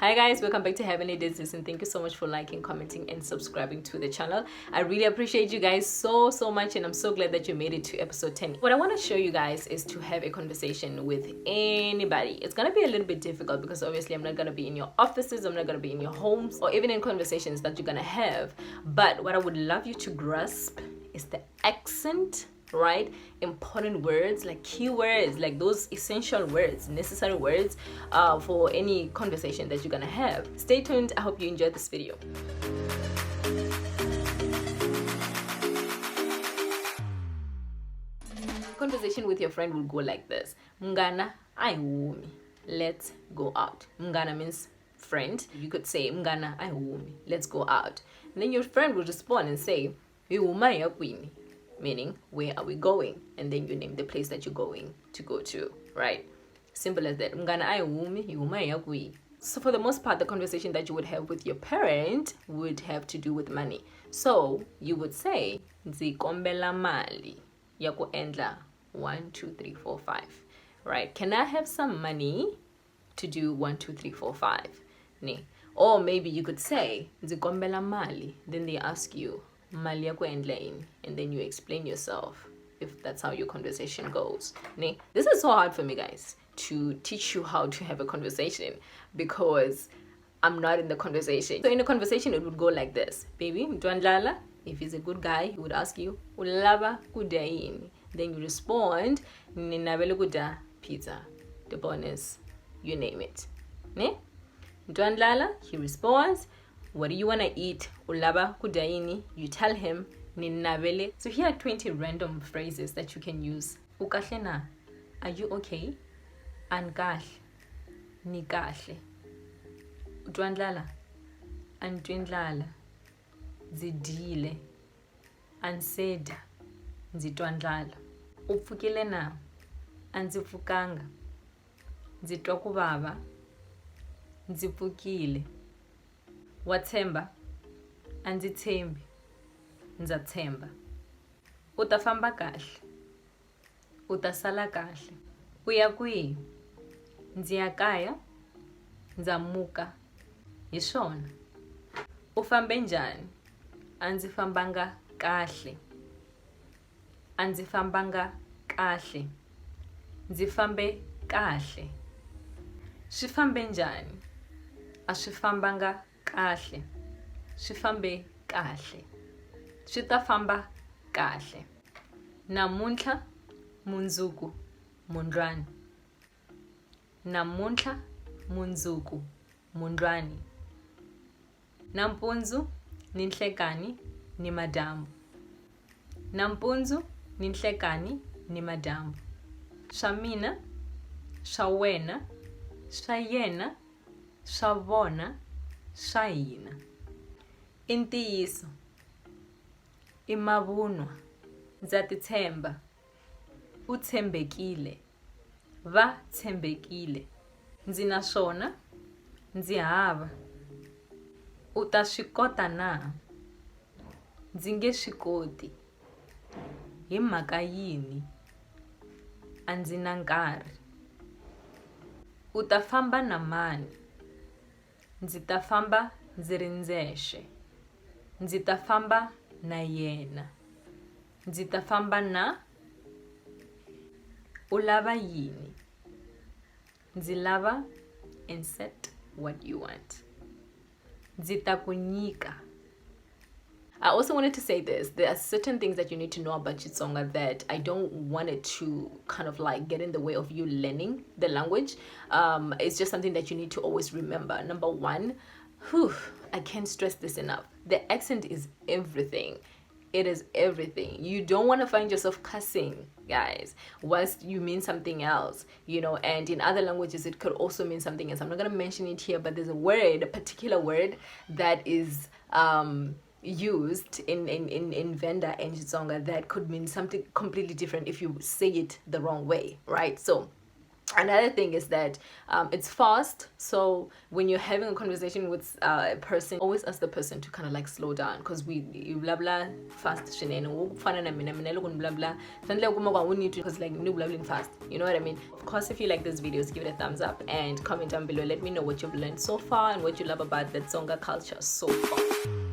Hi guys, welcome back to Heavenly Dishes, and thank you so much for liking, commenting, and subscribing to the channel. I really appreciate you guys so much, and I'm so glad that you made it to episode 10. What I want to show you guys is to have a conversation with anybody. It's gonna be a little bit difficult because obviously I'm not gonna be in your offices, I'm not gonna be in your homes, or even in conversations that you're gonna have. But what I would love you to grasp is the accent, right? Important words, like keywords, like those essential words, necessary words for any conversation that you're gonna have. Stay tuned. I hope you enjoyed this video. Conversation with your friend will go like this: Mngana ayumi, let's go out. Mngana means friend. You could say Mngana ayumi, let's go out. And then your friend will respond and say Yuma yakwini, meaning where are we going, and then you name the place that you're going to go to, right? Simple as that. So for the most part, the conversation that you would have with your parent would have to do with money. So you would say nzikombela mali ya kuendla 1 2 3 4 5, right? Can I have some money to do 1 2 3 4 5? Ne. Or maybe you could say nzikombela mali, then they ask you mali ya kuendla ini, and then you explain yourself, if that's how your conversation goes. Ne? This is so hard for me, guys, to teach you how to have a conversation because I'm not in the conversation. So in a conversation, it would go like this: baby, mtwandlala. If he's a good guy, he would ask you ulava kuda yini, then you respond ninabele kuda pizza, the bonus, you name it. Ne? Mtwandlala, he responds, what do you want to eat? Ulaba kudaini. You tell him ninabele. So here are 20 random phrases that you can use. Ukahle na? Are you okay? Ankahle. Ni kahle. Utwandlala. Antwindlala. Zidile. Anseda. Nzitwandlala. Upfukile na? Anzifukanga. Nzitwa kubaba. Nzipfukile. Wathemba? Andithembi. Nzathemba. Utafamba kahle? Utasala kahle? Uya kwihi? Ndziya kaya? Nzamuka. Hi swona. U fambe njhani? A ndzi fambanga kahle. A ndzi fambanga kahle. Ndzi fambe kahle. Swi fambe njhani? A swi fambanga kahle. Swi fambe kahle. Swi ta famba kahle. Namuntlha mundzuku mundlwana. Namuntlha mundzuku mundlwana. Nampundzu ninhlekani nimadyambu. Nampundzu ninhlekani nimadyambu. Swa mina, swa wena, swa yena, swa vona, swa hina. I ntiyiso. I mavunwa. Ndza titshemba. U tshembekile. Va tshembekile. Ndzi na swona. Ndzi hava. U ta swi kota na? Ndzi nge swi koti. Hi mhaka yini? A ndzi na nkarhi. U ta famba na mani? Ndzi ta famba ndzi ri ndzexe. Ndzi ta famba na yena. Ndzi ta famba na? U lava yini? Ndzi lava, insert what you want. Ndzi ta ku nyika. I also wanted to say this. There are certain things that you need to know about Xitsonga that I don't want it to kind of like get in the way of you learning the language. It's just something that you need to always remember. Number one, I can't stress this enough. The accent is everything. It is everything. You don't want to find yourself cussing, guys, whilst you mean something else, you know, and in other languages it could also mean something else. I'm not going to mention it here, but there's a word, a particular word that is used in Venda and Xitsonga that could mean something completely different if you say it the wrong way, right? So Another thing is that it's fast, so when you're having a conversation with a person, always ask the person to kind of like slow down, because you blah blah fast shinene ukufana na mina loko blah blah fanele kuma kwa need to, because like you blabbling fast, you know what I mean. Of course, if you like these videos, give it a thumbs up and comment down below. Let me know what you've learned so far and what you love about the Tsonga culture so far.